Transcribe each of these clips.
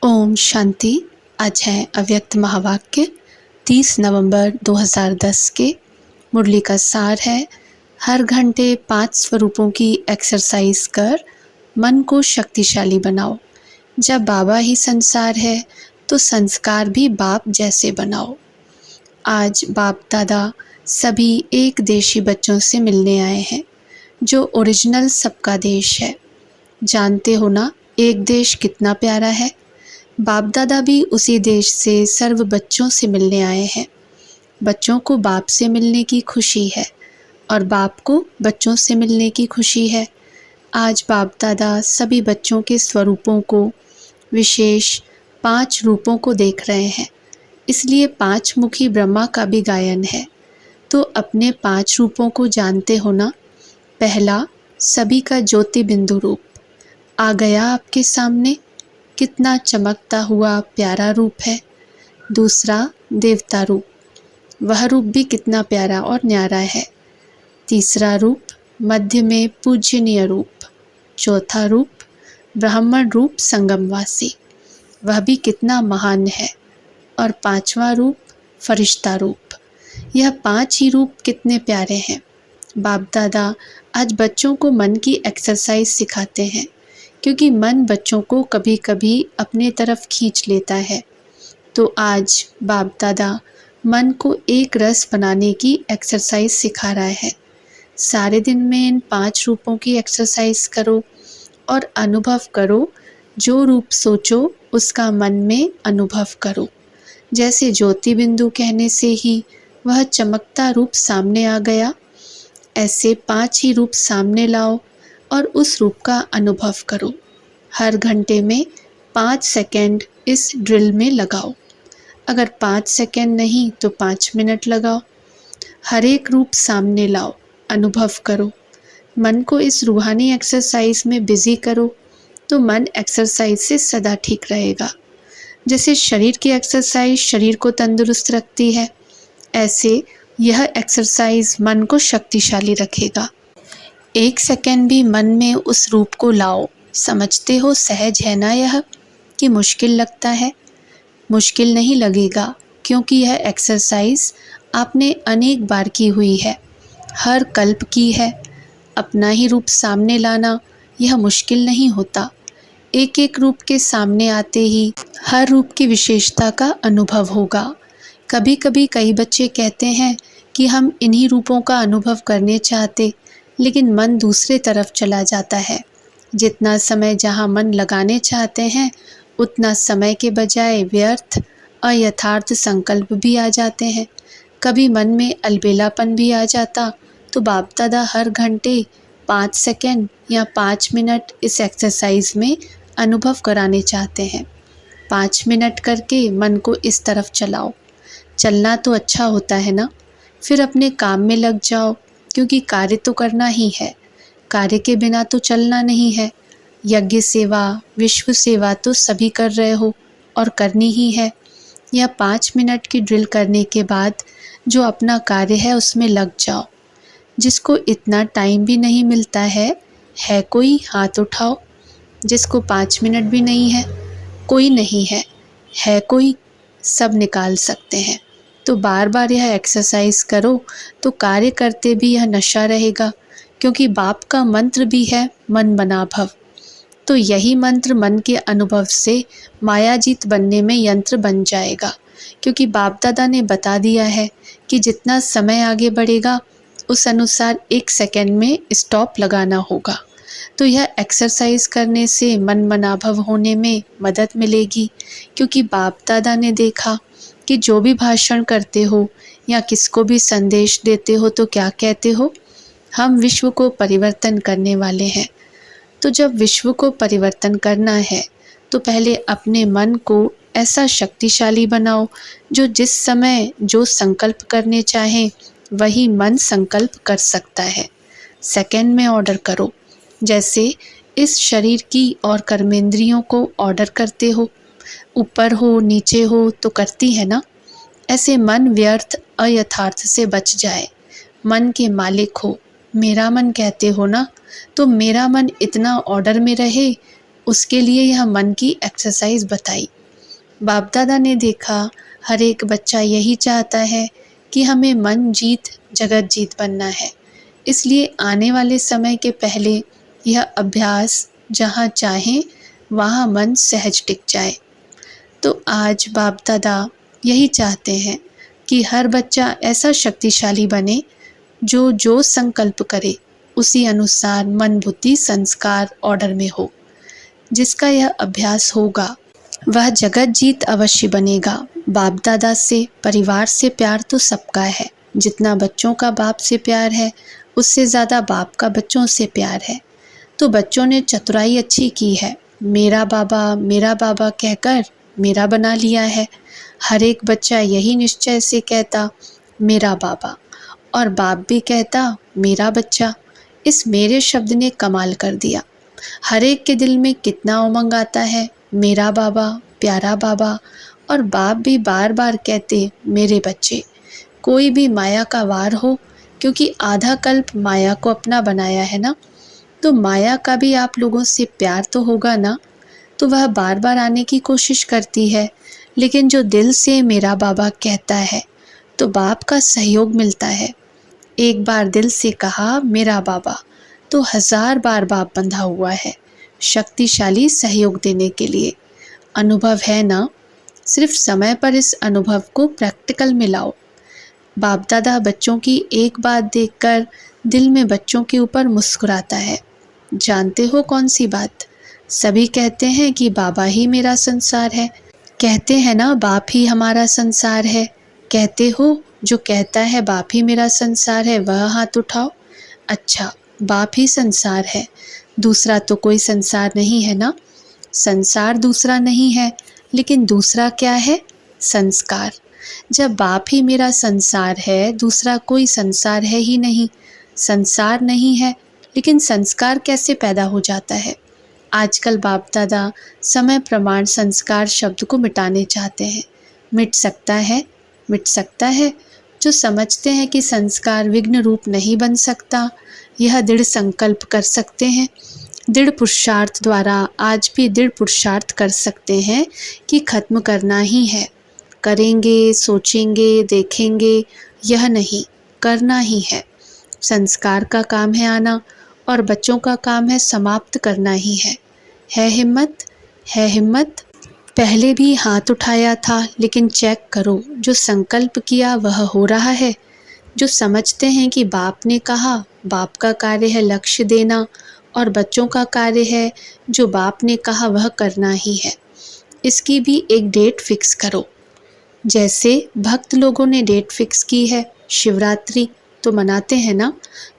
ओम शांति। आज है अव्यक्त महावाक्य 30 नवंबर 2010 के। मुरली का सार है, हर घंटे 5 स्वरूपों की एक्सरसाइज कर मन को शक्तिशाली बनाओ। जब बाबा ही संसार है तो संस्कार भी बाप जैसे बनाओ। आज बाप दादा सभी एक देशी बच्चों से मिलने आए हैं जो ओरिजिनल सबका देश है। जानते हो ना एक देश कितना प्यारा है। बाप दादा भी उसी देश से सर्व बच्चों से मिलने आए हैं। बच्चों को बाप से मिलने की खुशी है और बाप को बच्चों से मिलने की खुशी है। आज बाप दादा सभी बच्चों के स्वरूपों को, विशेष 5 रूपों को देख रहे हैं। इसलिए 5 मुखी ब्रह्मा का भी गायन है। तो अपने 5 रूपों को जानते हो ना। पहला, सभी का ज्योति बिंदु रूप आ गया आपके सामने। कितना चमकता हुआ प्यारा रूप है। दूसरा, देवता रूप, वह रूप भी कितना प्यारा और न्यारा है। तीसरा रूप, मध्य में पूजनीय रूप। चौथा रूप, ब्राह्मण रूप संगमवासी, वह भी कितना महान है। और 5वां रूप, फरिश्ता रूप। यह 5 ही रूप कितने प्यारे हैं। बाप दादा आज बच्चों को मन की एक्सरसाइज सिखाते हैं, क्योंकि मन बच्चों को कभी कभी अपने तरफ खींच लेता है। तो आज बाप दादा मन को एक रस बनाने की एक्सरसाइज सिखा रहा है। सारे दिन में इन 5 रूपों की एक्सरसाइज करो और अनुभव करो। जो रूप सोचो उसका मन में अनुभव करो। जैसे ज्योति बिंदु कहने से ही वह चमकता रूप सामने आ गया, ऐसे 5 ही रूप सामने लाओ और उस रूप का अनुभव करो। हर घंटे में 5 सेकंड इस ड्रिल में लगाओ। अगर 5 सेकंड नहीं तो 5 मिनट लगाओ। हर एक रूप सामने लाओ, अनुभव करो। मन को इस रूहानी एक्सरसाइज में बिजी करो तो मन एक्सरसाइज से सदा ठीक रहेगा। जैसे शरीर की एक्सरसाइज शरीर को तंदुरुस्त रखती है, ऐसे यह एक्सरसाइज मन को शक्तिशाली रखेगा। 1 सेकंड भी मन में उस रूप को लाओ। समझते हो सहज है ना यह, कि मुश्किल लगता है? मुश्किल नहीं लगेगा, क्योंकि यह एक्सरसाइज आपने अनेक बार की हुई है, हर कल्प की है। अपना ही रूप सामने लाना यह मुश्किल नहीं होता। एक एक रूप के सामने आते ही हर रूप की विशेषता का अनुभव होगा। कभी कभी कई बच्चे कहते हैं कि हम इन्हीं रूपों का अनुभव करने चाहते, लेकिन मन दूसरे तरफ चला जाता है। जितना समय जहाँ मन लगाने चाहते हैं, उतना समय के बजाय व्यर्थ अयथार्थ संकल्प भी आ जाते हैं। कभी मन में अलबेलापन भी आ जाता। तो बाप दादा हर घंटे 5 सेकंड या 5 मिनट इस एक्सरसाइज में अनुभव कराने चाहते हैं। 5 मिनट करके मन को इस तरफ चलाओ। चलना तो अच्छा होता है ना। फिर अपने काम में लग जाओ, क्योंकि कार्य तो करना ही है। कार्य के बिना तो चलना नहीं है। यज्ञ सेवा, विश्व सेवा तो सभी कर रहे हो और करनी ही है। यह 5 मिनट की ड्रिल करने के बाद जो अपना कार्य है उसमें लग जाओ। जिसको इतना टाइम भी नहीं मिलता है कोई? हाथ उठाओ। जिसको 5 मिनट भी नहीं है, कोई नहीं है कोई? सब निकाल सकते हैं। तो बार बार यह एक्सरसाइज करो तो कार्य करते भी यह नशा रहेगा, क्योंकि बाप का मंत्र भी है मन बना भव। तो यही मंत्र मन के अनुभव से मायाजीत बनने में यंत्र बन जाएगा, क्योंकि बाप दादा ने बता दिया है कि जितना समय आगे बढ़ेगा उस अनुसार 1 सेकंड में स्टॉप लगाना होगा। तो यह एक्सरसाइज करने से मन मनाभव होने में मदद मिलेगी, क्योंकि बाप दादा ने देखा कि जो भी भाषण करते हो या किसको भी संदेश देते हो तो क्या कहते हो? हम विश्व को परिवर्तन करने वाले हैं। तो जब विश्व को परिवर्तन करना है तो पहले अपने मन को ऐसा शक्तिशाली बनाओ जो जिस समय जो संकल्प करने चाहे वही मन संकल्प कर सकता है। सेकंड में ऑर्डर करो। जैसे इस शरीर की और कर्मेंद्रियों को ऑर्डर करते हो, ऊपर हो नीचे हो तो करती है ना। ऐसे मन व्यर्थ अयथार्थ से बच जाए। मन के मालिक हो, मेरा मन कहते हो ना, तो मेरा मन इतना ऑर्डर में रहे उसके लिए यह मन की एक्सरसाइज बताई। बाप दादा ने देखा हर एक बच्चा यही चाहता है कि हमें मन जीत जगत जीत बनना है, इसलिए आने वाले समय के पहले यह अभ्यास जहाँ चाहें वहाँ मन सहज टिक जाए। तो आज बाप दादा यही चाहते हैं कि हर बच्चा ऐसा शक्तिशाली बने जो जो संकल्प करे उसी अनुसार मन बुद्धि संस्कार ऑर्डर में हो। जिसका यह अभ्यास होगा वह जगत जीत अवश्य बनेगा। बाप दादा से परिवार से प्यार तो सबका है, जितना बच्चों का बाप से प्यार है उससे ज़्यादा बाप का बच्चों से प्यार है। तो बच्चों ने चतुराई अच्छी की है, मेरा बाबा कहकर मेरा बना लिया है। हर एक बच्चा यही निश्चय से कहता मेरा बाबा, और बाप भी कहता मेरा बच्चा। इस मेरे शब्द ने कमाल कर दिया। हर एक के दिल में कितना उमंग आता है, मेरा बाबा, प्यारा बाबा, और बाप भी बार बार कहते मेरे बच्चे। कोई भी माया का वार हो, क्योंकि आधा कल्प माया को अपना बनाया है ना, तो माया का भी आप लोगों से प्यार तो होगा ना, तो वह बार बार आने की कोशिश करती है। लेकिन जो दिल से मेरा बाबा कहता है तो बाप का सहयोग मिलता है। एक बार दिल से कहा मेरा बाबा तो 1000 बार बाप बंधा हुआ है, शक्तिशाली सहयोग देने के लिए। अनुभव है ना, सिर्फ समय पर इस अनुभव को प्रैक्टिकल में लाओ। बाप दादा बच्चों की एक बात देखकर दिल में बच्चों के ऊपर मुस्कुराता है। जानते हो कौन सी बात? सभी कहते हैं कि बाबा ही मेरा संसार है। कहते हैं ना बाप ही हमारा संसार है। कहते हो जो कहता है बाप ही मेरा संसार है वह हाथ उठाओ। अच्छा, बाप ही संसार है, दूसरा तो कोई संसार नहीं है ना। संसार दूसरा नहीं है, लेकिन दूसरा क्या है? संस्कार। जब बाप ही मेरा संसार है, दूसरा कोई संसार है ही नहीं। संसार नहीं है, लेकिन संस्कार कैसे पैदा हो जाता है? आजकल बाप दादा समय प्रमाण संस्कार शब्द को मिटाने चाहते हैं। मिट सकता है, मिट सकता है। जो समझते हैं कि संस्कार विघ्न रूप नहीं बन सकता, यह दृढ़ संकल्प कर सकते हैं। दृढ़ पुरुषार्थ द्वारा आज भी दृढ़ पुरुषार्थ कर सकते हैं कि खत्म करना ही है। करेंगे, सोचेंगे, देखेंगे, यह नहीं, करना ही है। संस्कार का काम है आना, और बच्चों का काम है समाप्त करना ही है। है हिम्मत? है हिम्मत? पहले भी हाथ उठाया था, लेकिन चेक करो जो संकल्प किया वह हो रहा है। जो समझते हैं कि बाप ने कहा, बाप का कार्य है लक्ष्य देना, और बच्चों का कार्य है जो बाप ने कहा वह करना ही है। इसकी भी एक डेट फिक्स करो। जैसे भक्त लोगों ने डेट फिक्स की है, शिवरात्रि तो मनाते हैं ना,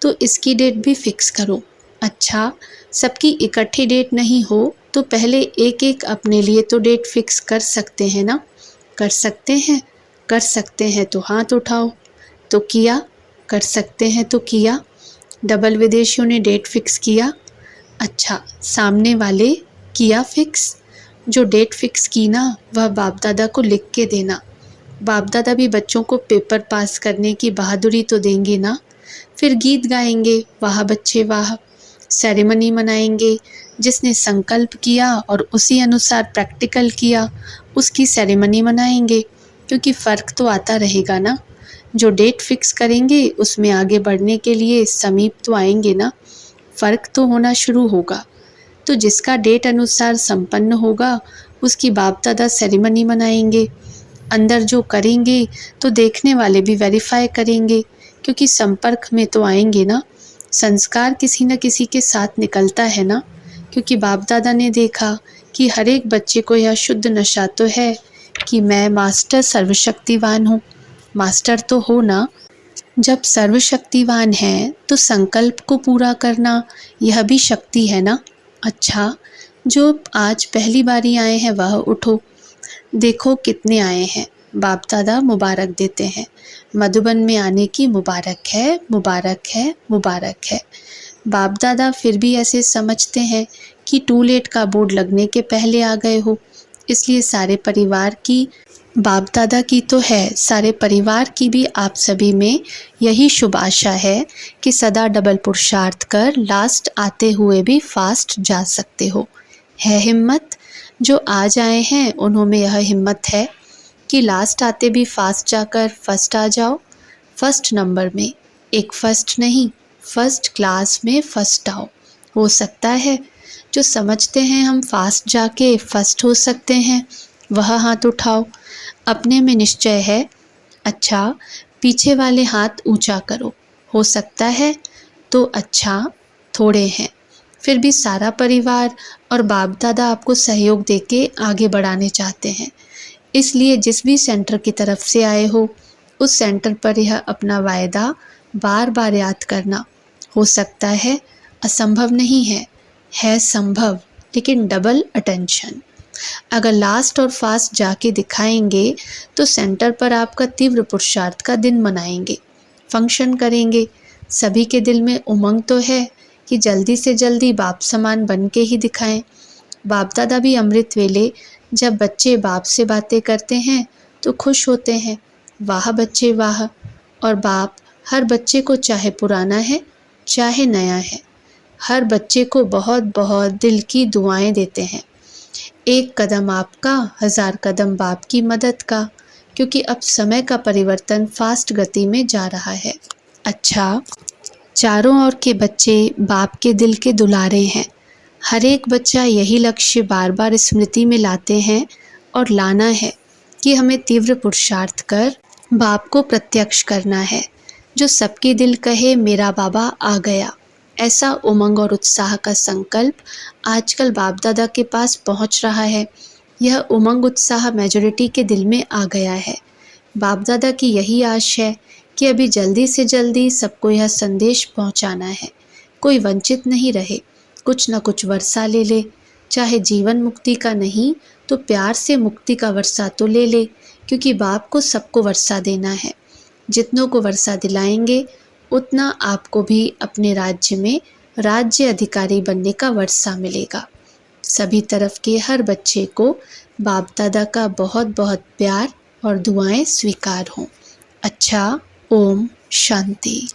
तो इसकी डेट भी फिक्स करो। अच्छा, सबकी इकट्ठी डेट नहीं हो तो पहले एक एक अपने लिए तो डेट फिक्स कर सकते हैं ना। कर सकते हैं? कर सकते हैं तो हाथ उठाओ। तो किया? कर सकते हैं तो किया। डबल विदेशियों ने डेट फिक्स किया। अच्छा, सामने वाले किया फिक्स? जो डेट फिक्स की ना वह बाप दादा को लिख के देना। बाप दादा भी बच्चों को पेपर पास करने की बहादुरी तो देंगे ना। फिर गीत गाएंगे, वाह बच्चे वाह। सेरेमनी मनाएंगे, जिसने संकल्प किया और उसी अनुसार प्रैक्टिकल किया उसकी सेरेमनी मनाएंगे, क्योंकि फ़र्क तो आता रहेगा ना। जो डेट फिक्स करेंगे उसमें आगे बढ़ने के लिए समीप तो आएंगे ना, फ़र्क तो होना शुरू होगा। तो जिसका डेट अनुसार संपन्न होगा उसकी बाप दादा सेरेमनी मनाएंगे। अंदर जो करेंगे तो देखने वाले भी वेरीफाई करेंगे, क्योंकि संपर्क में तो आएंगे ना। संस्कार किसी न किसी के साथ निकलता है ना, क्योंकि बाप दादा ने देखा कि हर एक बच्चे को यह शुद्ध नशा तो है कि मैं मास्टर सर्वशक्तिवान हूँ। मास्टर तो हो ना। जब सर्वशक्तिवान है तो संकल्प को पूरा करना यह भी शक्ति है ना। अच्छा, जो आज पहली बारी आए हैं वह उठो। देखो कितने आए हैं। बाप दादा मुबारक देते हैं। मधुबन में आने की मुबारक है, मुबारक है, मुबारक है। बाप दादा फिर भी ऐसे समझते हैं कि टू लेट का बोर्ड लगने के पहले आ गए हो, इसलिए सारे परिवार की, बाप दादा की तो है, सारे परिवार की भी आप सभी में यही शुभ आशा है कि सदा डबल पुरुषार्थ कर लास्ट आते हुए भी फास्ट जा सकते हो। है हिम्मत। जो आज आए हैं उन्हों में यह हिम्मत है कि लास्ट आते भी फास्ट जाकर फर्स्ट आ जाओ। फर्स्ट नंबर में, एक फर्स्ट नहीं, फर्स्ट क्लास में फर्स्ट आओ। हो सकता है जो समझते हैं हम फास्ट जाके फर्स्ट हो सकते हैं, वह हाथ उठाओ। अपने में निश्चय है, अच्छा पीछे वाले हाथ ऊंचा करो। हो सकता है तो अच्छा, थोड़े हैं फिर भी सारा परिवार और बाप दादा आपको सहयोग देके आगे बढ़ाने चाहते हैं। इसलिए जिस भी सेंटर की तरफ से आए हो उस सेंटर पर यह अपना वायदा बार बार याद करना। हो सकता है असंभव नहीं है संभव, लेकिन डबल अटेंशन। अगर लास्ट और फास्ट जाके दिखाएंगे तो सेंटर पर आपका तीव्र पुरुषार्थ का दिन मनाएंगे, फंक्शन करेंगे। सभी के दिल में उमंग तो है कि जल्दी से जल्दी बाप समान बन के ही दिखाएं। बाप दादा भी अमृत वेले जब बच्चे बाप से बातें करते हैं तो खुश होते हैं, वाह बच्चे वाह। और बाप हर बच्चे को, चाहे पुराना है चाहे नया है, हर बच्चे को बहुत बहुत दिल की दुआएं देते हैं। एक कदम आपका, 1000 कदम बाप की मदद का, क्योंकि अब समय का परिवर्तन फास्ट गति में जा रहा है। अच्छा, चारों ओर के बच्चे बाप के दिल के दुलारे हैं। हर एक बच्चा यही लक्ष्य बार बार स्मृति में लाते हैं और लाना है कि हमें तीव्र पुरुषार्थ कर बाप को प्रत्यक्ष करना है। जो सबके दिल कहे मेरा बाबा आ गया, ऐसा उमंग और उत्साह का संकल्प आजकल बाप दादा के पास पहुंच रहा है। यह उमंग उत्साह मेजॉरिटी के दिल में आ गया है। बाप दादा की यही आश है कि अभी जल्दी से जल्दी सबको यह संदेश पहुंचाना है, कोई वंचित नहीं रहे, कुछ न कुछ वर्षा ले ले, चाहे जीवन मुक्ति का नहीं तो प्यार से मुक्ति का वर्षा तो ले ले, क्योंकि बाप को सबको वर्षा देना है। जितनों को वर्षा दिलाएंगे उतना आपको भी अपने राज्य में राज्य अधिकारी बनने का वर्षा मिलेगा। सभी तरफ के हर बच्चे को बाप दादा का बहुत बहुत प्यार और दुआएं स्वीकार हों। अच्छा, ओम शांति।